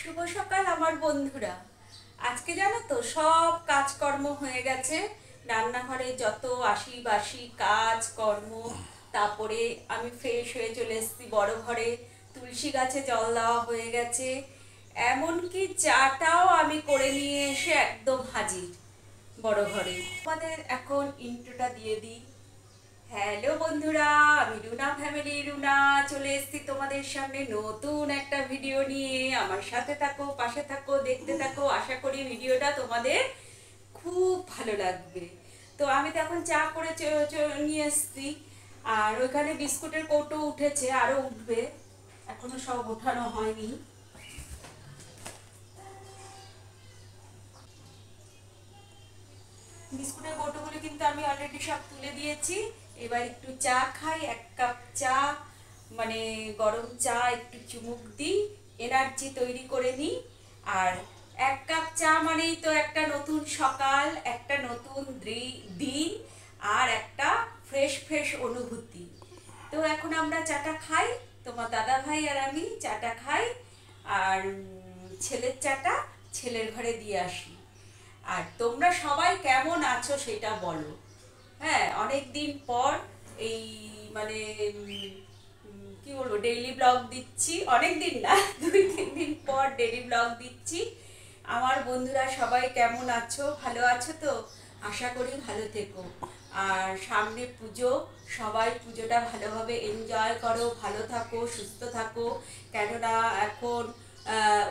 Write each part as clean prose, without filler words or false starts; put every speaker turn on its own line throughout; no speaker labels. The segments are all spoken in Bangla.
শুভ সকাল আমার বন্ধুরা। আজকে জানো তো সব কাজকর্ম হয়ে গেছে, রান্নাঘরে যত আশি বাসি কাজ কর্ম, তারপরে আমি ফ্রেশ হয়ে চলে এসেছি বড় ঘরে, তুলসী গাছে জল দেওয়া হয়ে গেছে, এমনকি চাটাও আমি করে নিয়ে এসে একদম হাজির বড় ঘরে। আমাদের এখন ইন্ট্রোটা দিয়ে দিই। হ্যালো বন্ধুরা, আমি রুনা ফ্যামিলি রুনা চলে এসেছি তোমাদের সামনে নতুন একটা ভিডিও নিয়ে। আমার সাথে থাকো, পাশে থাকো, দেখতে থাকো। আশা করি ভিডিওটা তোমাদের খুব ভালো লাগবে। তো আমি তো এখন চা করে নিয়ে এসেছি, আর ওইখানে বিস্কুটের কৌটো উঠেছে, আরও উঠবে, এখনো সব ওঠানো হয়নি। বিস্কুটের কৌটোগুলো কিন্তু আমি অলরেডি সব তুলে দিয়েছি। এবার একটু চা খাই, 1 কাপ চা, মানে গরম চা একটু চুমুক দিই, এনার্জি তৈরি করে নিই। আর 1 কাপ চা মানেই তো একটা নতুন সকাল, একটা নতুন দিন, আর একটা ফ্রেশ ফ্রেশ অনুভূতি। তো এখন আমরা চাটা খাই, তোমার দাদা ভাই আর আমি চাটা খাই, আর ছেলের চাটা ছেলের ঘরে দিয়ে আসি। আর তোমরা সবাই কেমন আছো সেটা বলো। হ্যাঁ, অনেক দিন পর এই মানে কি বলবো, ডেইলি ব্লগ দিচ্ছি, অনেক দিন না 2-3 দিন পর ডেইলি ব্লগ দিচ্ছি। আমার বন্ধুরা সবাই কেমন আছো, ভালো আছো তো? আশা করি ভালো থেকো। আর সামনে পুজো, সবাই পুজোটা ভালোভাবে এনজয় করো, ভালো থাকো, সুস্থ থাকো। কেননা এখন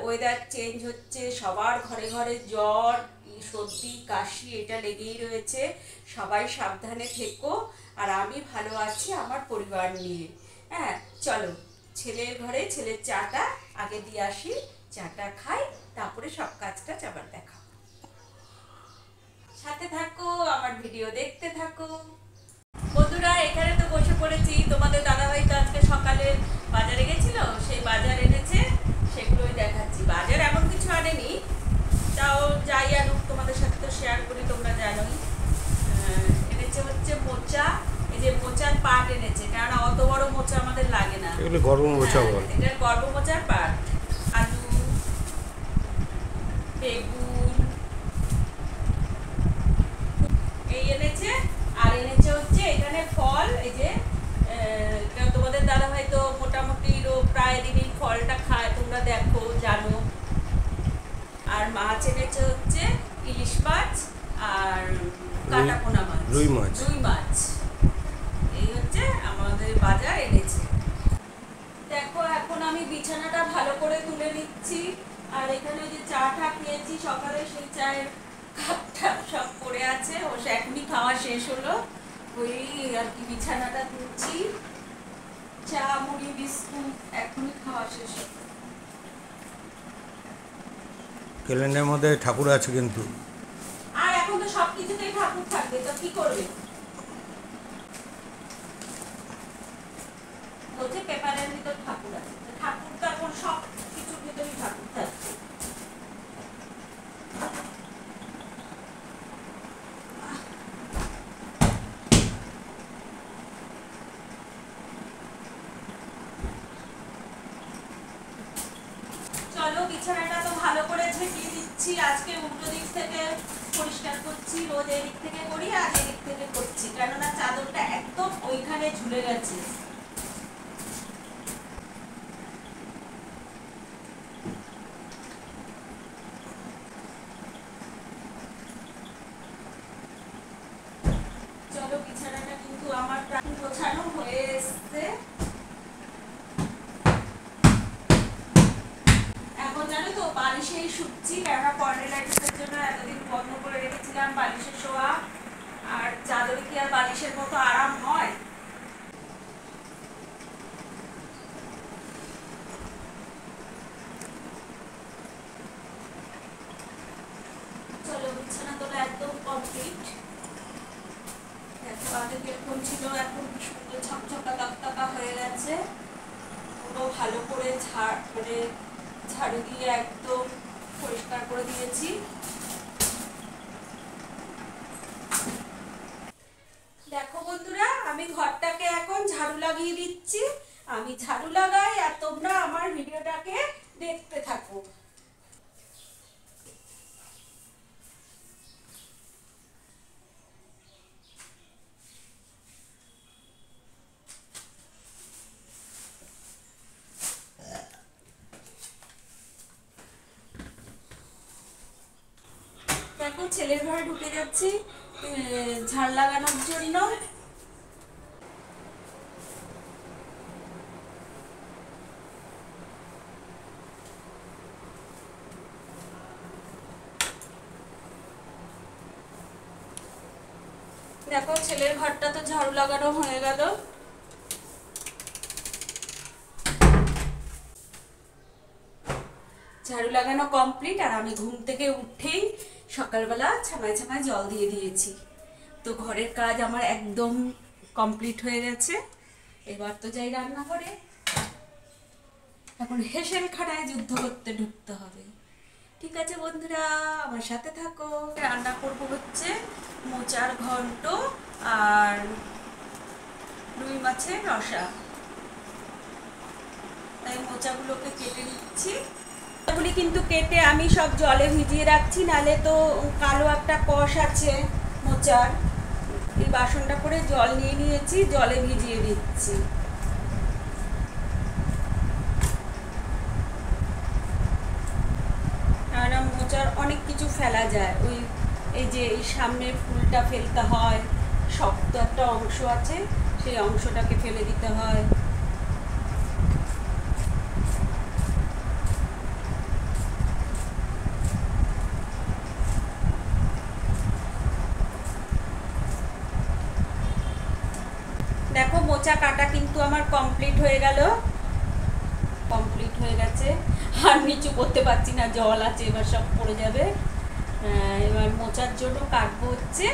ওয়েদার চেঞ্জ হচ্ছে, সবার ঘরে ঘরে জ্বর, সর্দি, কাশি এটা লেগেই রয়েছে। সবাই সাবধানে থেকো। আর আমি ভালো আছি আমার পরিবার নিয়ে। হ্যাঁ, চলো ছেলের ঘরে ছেলের চাটা আগে দিয়ে আসি, চাটা খাই, তারপরে সব কাজটা আবার দেখা। সাথে থাকো, আমার ভিডিও দেখতে থাকো। বন্ধুরা, এখানে তো বসে পড়েছি। তোমাদের দাদাভাই তো আজকে সকালে বাজারে গেছিল, সেই বাজার এনেছে, সেগুলোই দেখাচ্ছি। বাজার এমন কিছু আনেনি, তাও যাই আনুক তোমাদের সাথে তো শেয়ার করি, তোমরা জানোই। এনেছে হচ্ছে মোচা, এই যে মোচার পাট এনেছে, কারণ অত বড় মোচা আমাদের লাগে না,
এগুলো গর্ব মোচা বলে।
এটা গর্ব মোচার পাট। আলু, বেগুন এই এনেছে। আর এনেছে হচ্ছে এখানে ফল, এই যে তোমাদের দাদা ভাই তো মোটামুটি প্রায় দিনই ফলটা খায়, তোমরা দেখো, জানো। আর মাছ এনেছে হচ্ছে ইলিশ মাছ আর কাটাপোনা মাছ,
রুই মাছ।
এই হচ্ছে আমাদের বাজার এনেছে। দেখো, এখন আমি বিছানাটা ভালো করে তুলে নিচ্ছি। আর এখানে যে চাটা খেয়েছি সকালে, সেই চায়ের কাপটা সব পড়ে আছে, ও এখনই খাওয়া শেষ হলো, ওই আর কি বিছানাটা তুলছি। চা, মুড়ি, বিস্কুট এখনই খাওয়া শেষ হলো।
ক্যালেন্ডারের মধ্যে ঠাকুর আছে কিন্তু।
আর এখন তো সবকিছুতেই ঠাকুর থাকবে, তো কি করবে? বলছে পেপারের ভিতর ঠাকুর আছে, ঠাকুর তো এখন সব কিছুর ভিতরেই ঠাকুর থাকবে। চলো, বিছানাটা তো ভালো করে ঝেঁটিয়ে দিচ্ছি। আজকে উল্টো দিক থেকে পরিষ্কার করছি, রোজ এদিক থেকে করি আর এদিক থেকে করছি, কেননা চাদরটা একদম ওইখানে ঝুলে গেছে। চলো, বিছানাটা কিন্তু আমার প্রায় গোছানো হয়ে এসছে। এখন জানো তো বালিশেই শুচ্ছি, কেননা স্পন্ডিলাইটিসের জন্য এতদিন বন্ধ করে রেখেছিলাম বালিশে শোয়া। আর চাদরে কি আর বালিশের মতো আরাম হয়? চলো, বিছানা তোলা একদম কমপ্লিট। দেখো আগে কিরকম ছিল, এখন সুন্দর ঝকঝকা তকতকা হয়ে গেছে। পুরো ভালো করে ঝাড়ু দিয়ে একদম পরিষ্কার করে দিয়েছি। দেখো বন্ধুরা, আমি ঘরটাকে এখন ঝাড়ু লাগিয়ে দিচ্ছি। আমি ঝাড়ু লাগাই আর তোমরা আমার ভিডিওটাকে দেখতে থাকো। ছেলের ঘরে ঢুকে যাচ্ছি ঝাড় লাগানোর জন্য। দেখো ছেলের ঘরটা তো ঝাড়ু লাগানো হয়ে গেল। ঝাড়ু লাগানো কমপ্লিট। আর আমি ঘুম থেকে উঠেই সকালবেলা ছামায় ছামায় জল দিয়ে দিয়েছি। তো ঘরের কাজ আমার একদম কমপ্লিট হয়ে গেছে। এবার তো যাই রান্নাঘরে, এখন হেসেল খানায় যুদ্ধ করতে ঢুকতে হবে। ঠিক আছে বন্ধুরা, আমার সাথে থাকো। রান্না করব হচ্ছে মোচার ঘন্ট আর রুই মাছের রসা। তাই মোচাগুলোকে কেটে নিচ্ছি। মোচাগুলি কিন্তু কেটে আমি সব জলে ভিজিয়ে রাখছি, নালে তো কালো একটা কষ আছে মোচার। এই বাসনটা করে জল নিয়ে নিয়েছি, জলে ভিজিয়ে দিচ্ছি। মোচার অনেক কিছু ফেলা যায়, ওই এই যে এই সামনের ফুলটা ফেলতে হয়, শক্ত একটা অংশ আছে সেই অংশটাকে ফেলে দিতে হয়। দেখো মোচা কাটা কিন্তু আমার কমপ্লিট হয়ে গেল, কমপ্লিট হয়ে গেছে। আর নিচু করতে পারছি না, জল আছে, এবার সব পড়ে যাবে। এবার মোচার জন্য কাটবো হচ্ছে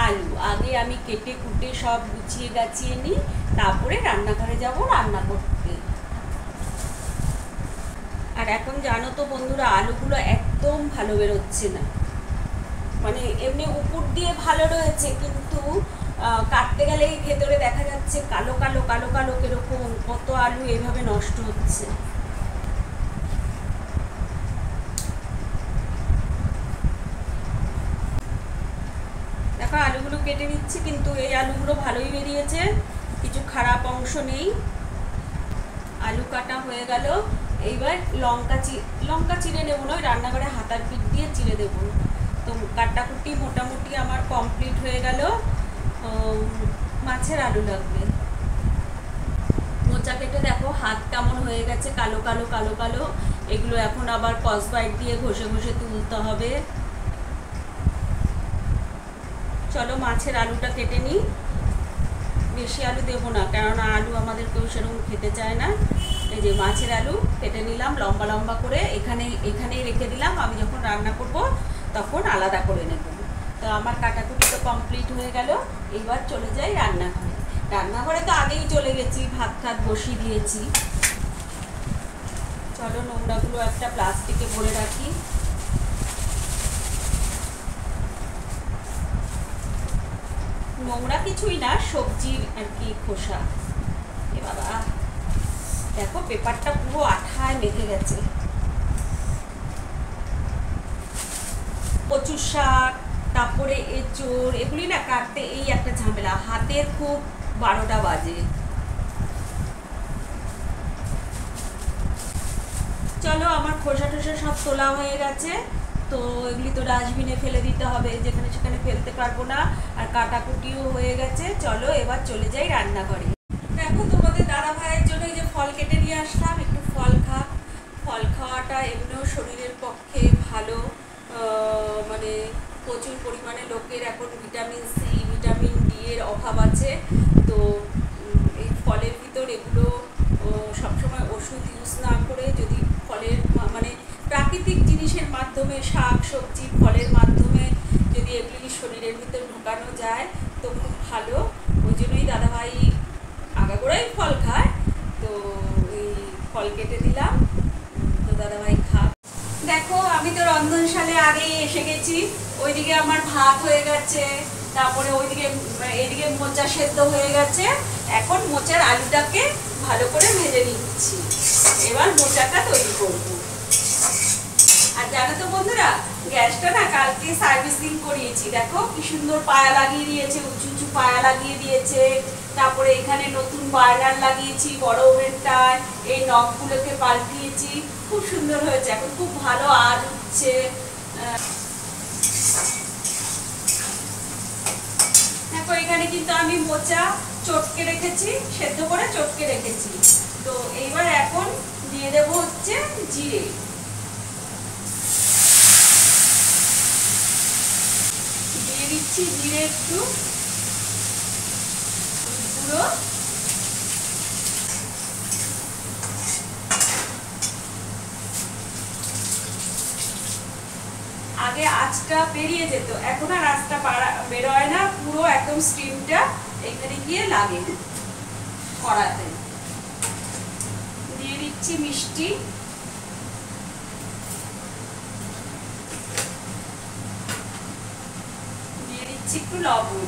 আলু। আগে আমি কেটে কুটে সব গুছিয়ে গাছিয়ে নিই, তারপরে রান্নাঘরে যাব রান্না করতে। আর এখন জানো তো বন্ধুরা, আলুগুলো একদম ভালো বেরোচ্ছে না। মানে এমনি উপর দিয়ে ভালো রয়েছে, কিন্তু কাটতে গেলে ভেতরে দেখা যাচ্ছে কালো কালো কালো কালো কিরকম। কত আলু এইভাবে নষ্ট হচ্ছে। দেখো আলুগুলো কেটে নিচ্ছি, কিন্তু এই আলুগুলো ভালোই বেরিয়েছে, কিছু খারাপ অংশ নেই। আলু কাটা হয়ে গেল। এইবার লঙ্কা চিড়ে নেবো না, ওই রান্নাঘরে হাতার পিঠ দিয়ে চিড়ে দেবো। তো কাটাকুটি মোটামুটি আমার কমপ্লিট হয়ে গেল। মাছের আলু লাগবে। মোচা কেটে দেখো হাত কেমন হয়ে গেছে, কালো কালো কালো কালো। এগুলো এখন আবার কসবাইট দিয়ে ঘষে ঘষে তুলতে হবে। চলো মাছের আলুটা কেটে নিই। বেশি আলু দেবো না, কেননা আলু আমাদের কেউ সেরকম খেতে চায় না। এই যে মাছের আলু কেটে নিলাম লম্বা লম্বা করে, এখানেই রেখে দিলাম। আমি যখন রান্না করব তখন আলাদা করে নেব। তো আমার কাটাকুটি তো কমপ্লিট হয়ে গেল। এবার চলে যাই রান্নাঘরে। রান্নাঘরে তো আগেই চলে গেছি, ভাত টাত বসিয়ে দিয়েছি। চলো নোংরাগুলো একটা প্লাস্টিকে ভরে রাখি। নোংরা কিছুই না, সবজির আর কি খোসা। এ বাবা, দেখো পেপারটা পুরো আঠায় মেখে গেছে। কচু শাক, তারপরে এঁচোড়, এগুলি না কাটতে এই একটা ঝামেলা, হাতের খুব 12টা বাজে। চলো আমার খোসা টোসা সব তোলা হয়ে গেছে। তো এগুলি তো ডাস্টবিনে ফেলে দিতে হবে, যেখানে সেখানে ফেলতে পারবো না। আর কাটাকুটিও হয়ে গেছে। চলো এবার চলে যাই রান্নাঘরে। দেখো তোমাদের দাদা ভাইয়ের জন্য এই যে ফল কেটে নিয়ে আসলাম, একটু ফল ফল খাওয়াটা এমনিও শরীরের পক্ষে ভালো। মানে প্রচুর পরিমাণে লোকের এখন ভিটামিন সি ভিটামিন ডি এর অভাব আছে। তো এই ফলের ভিতর এগুলো সবসময় ওষুধ ইউজ না করে যদি ফলের মানে প্রাকৃতিক জিনিসের মাধ্যমে, শাক সবজি ফলের মাধ্যমে যদি এগুলি শরীরের ভিতর ঢোকানো যায় তো খুব ভালো। ওই জন্যই দাদাভাই আগাগোড়াই ফল খায়। তো এই ফল কেটে দিলাম, তো দাদাভাই খাক। দেখো আমি তো রন্ধনশালে আগেই এসে গেছি। ওইদিকে আমার ভাত হয়ে গেছে, তারপরে এদিকে মোচা সেদ্ধ হয়ে গেছে। এখন মোচার আলুটাকে ভালো করে ভেজে নিচ্ছি। এবার মোচাটা তৈরি করবো। আর জানো তো বন্ধুরা, গ্যাসটা না কালকে সার্ভিসিং করিয়েছি। দেখো কি সুন্দর পায়া লাগিয়ে দিয়েছে, উঁচু উঁচু পায়া লাগিয়ে দিয়েছে। তারপরে এখানে নতুন বার্নার লাগিয়েছি বড় ওভেনটায়, এই নবগুলোকে পাল্টিয়েছি, খুব সুন্দর হয়েছে। এখন খুব ভালো আওয়াজ হচ্ছে। দেখো এখানে কিন্তু আমি মোচা চটকে রেখেছি, সেদ্ধ করে চটকে রেখেছি। তো এইবার এখন দিয়ে দেব হচ্ছে জিরে, দিয়ে দিচ্ছি জিরে একটু গুঁড়ো, আগে আঁচটা বেরিয়ে যেত, এখন আর আঁচটা বেরোয় না, পুরো একদম স্টিমটা এখানে গিয়ে লাগে কড়াতে। দিয়ে দিচ্ছি মিষ্টি, দিয়ে দিচ্ছি একটু লবণ।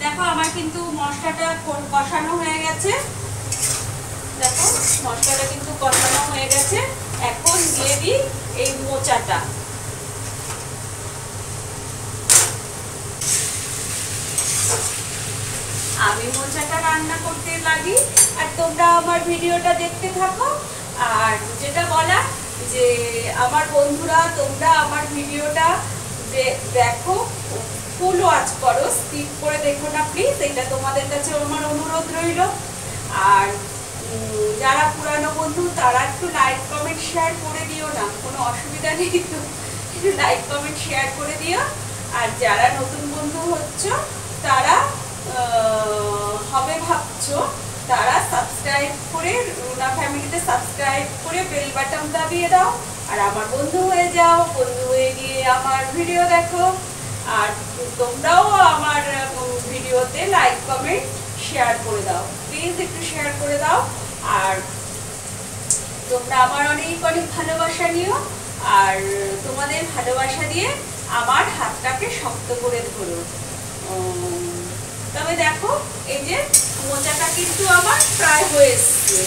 দেখো আমার কিন্তু মশলাটা কষানো হয়ে গেছে, দেখো মশলাটা কিন্তু কষানো হয়ে গেছে। এখন দিয়ে দিই এই মোচাটা, আমি মোচাটা রান্না করতে লাগি আর তোমরা আমার ভিডিওটা দেখতে থাকো। আর যেটা বলা যে আমার বন্ধুরা তোমরা আমার ভিডিওটা দেখো, ফুল ওয়াচ করো, স্কিপ করে দেখো না প্লিজ, এটা তোমাদের কাছে আমার অনুরোধ রইল। আর যারা পুরানো বন্ধু তারা একটু লাইক কমেন্ট শেয়ার করে দিও না, কোনো অসুবিধা নেই, তো একটু লাইক কমেন্ট শেয়ার করে দিও। আর যারা নতুন বন্ধু হচ্ছ তারা হবে ভাবছো, তারা সাবস্ক্রাইব করে রুনা ফ্যামিলিতে সাবস্ক্রাইব করে বেল বাটন দাবিয়ে দাও আর আমার বন্ধু হয়ে যাও। বন্ধু হয়ে গিয়ে আমার ভিডিও দেখো, আর তোমরাও আমার ভিডিওতে লাইক কমেন্ট শেয়ার করে দাও, প্লিজ একটু শেয়ার করে দাও। আর তোমরা আমার অনেক অনেক ভালোবাসা নিও, আর তোমাদের ভালোবাসা দিয়ে আমার হাতটাকে শক্ত করে ধরো। তবে দেখো এই যে মোচাটা কিন্তু আমার প্রায় হয়ে এসছে,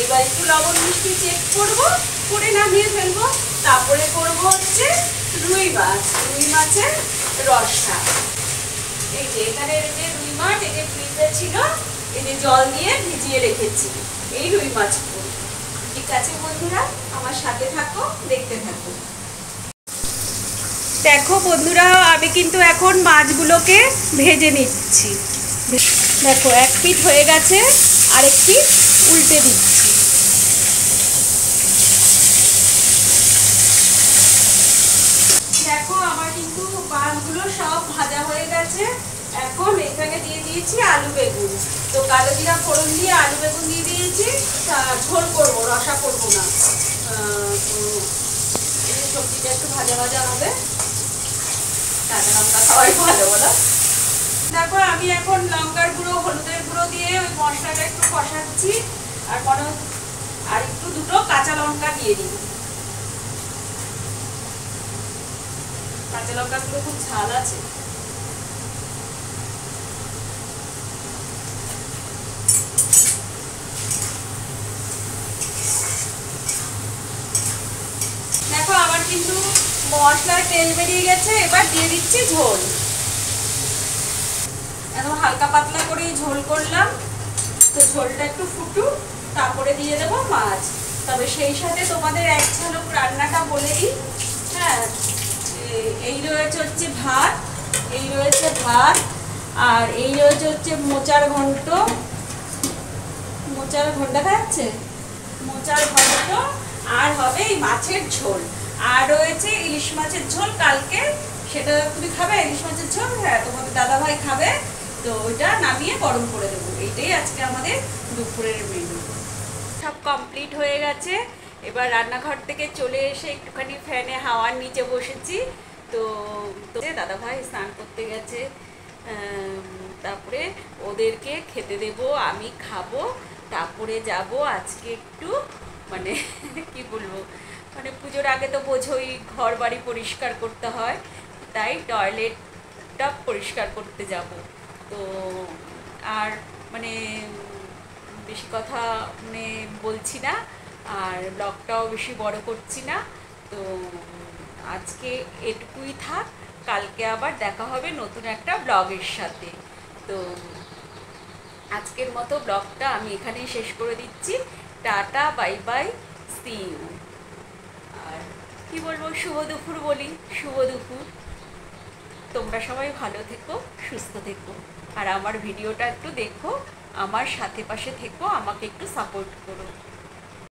এবার একটু লবণ মিষ্টি চেক করবো, করে নামিয়ে ফেলবো। তারপরে করবো হচ্ছে রুই মাছ, রুই মাছের রসা। এই যে এখানে যে রুই মাছ, এই যে ফ্রিজে ছিল, এই যে জল দিয়ে ভিজিয়ে রেখেছি এই রুই মাছগুলো। ঠিক আছে বন্ধুরা, আমার সাথে থাকো, দেখতে থাকো। দেখো বন্ধুরা, আমি কিন্তু এখন মাছগুলোকে ভেজে নিচ্ছি। দেখো এক পিঠ হয়ে গেছে, আরেক পিঠ উল্টে দিচ্ছি। দেখো আমার কিন্তু মাছগুলো সব ভাজা হয়ে গেছে। এখন এখানে দিয়ে দিয়েছি আলু বেগুন, তো কালো জিরা ফোড়ন দিয়ে আলু বেগুন দিয়ে দিয়েছি। ঝোল করবো, রসা করবো না। এই সবজিটা একটু ভাজা ভাজা হবে, কাঁচা লঙ্কা খাওয়াই ভালো বলো। দেখো আমি এখন লঙ্কার গুঁড়ো হলুদের গুঁড়ো দিয়ে ওই মশলাটা একটু কষাচ্ছি, আর আর একটু দুটো কাঁচা লঙ্কা দিয়ে দিই। কাঁচা লঙ্কাগুলো খুব ঝাল আছে। দেখো আমার কিন্তু মশলার তেল বেরিয়ে গেছে, এবার দিয়ে দিচ্ছি ঝোল। একদম হালকা পাতলা করেই ঝোল করলাম, তো ঝোলটা একটু ফুটুক, তারপরে দিয়ে দেবো মাছ। তবে সেই সাথে তোমাদের এক ঝলক রান্নাটা বলে দিই। হ্যাঁ, এই রয়েছে হচ্ছে ভাত, এই রয়েছে ভাত, আর এই রয়েছে হচ্ছে মোচার ঘন্ট। মোচার ঘন্ট দেখা যাচ্ছে, মোচার ঘন্ট, আর হবে এই মাছের ঝোল, আর রয়েছে ইলিশ মাছের ঝোল কালকে, সেটা তুমি খাবে ইলিশ মাছের ঝোল? হ্যাঁ, তোমাদের দাদা ভাই খাবে, তো ওইটা নামিয়ে গরম করে দেবো। এইটাই আজকে আমাদের দুপুরের মেনু। সব কমপ্লিট হয়ে গেছে, এবার রান্নাঘর থেকে চলে এসে একটুখানি ফ্যানে হাওয়ার নিচে বসেছি। তো দাদা ভাই স্নান করতে গেছে, তারপরে ওদেরকে খেতে দেব, আমি খাবো, তারপরে যাব আজকে একটু মানে কি বলবো, মানে পুজোর আগে তো বোঝোই ঘর বাড়ি পরিষ্কার করতে হয়, তাই টয়লেটটা পরিষ্কার করতে যাব। তো আর মানে বেশি কথা মানে বলছি না, আর ব্লগটাও বেশি বড় করছি না। তো আজকে এটুকুই থাক, কালকে আবার দেখা হবে নতুন একটা ব্লগের সাথে। তো আজকের মতো ব্লগটা আমি এখানেই শেষ করে দিচ্ছি। টাটা, বাই বাই, সি ইউ। আর কি বলবো, শুভ দুপুর বলি, শুভ দুপুর। তোমরা সবাই ভালো থেকো, সুস্থ থেকো, আর আমার ভিডিওটা একটু দেখো, আমার সাথে পাশে থেকো, আমাকে একটু সাপোর্ট করো।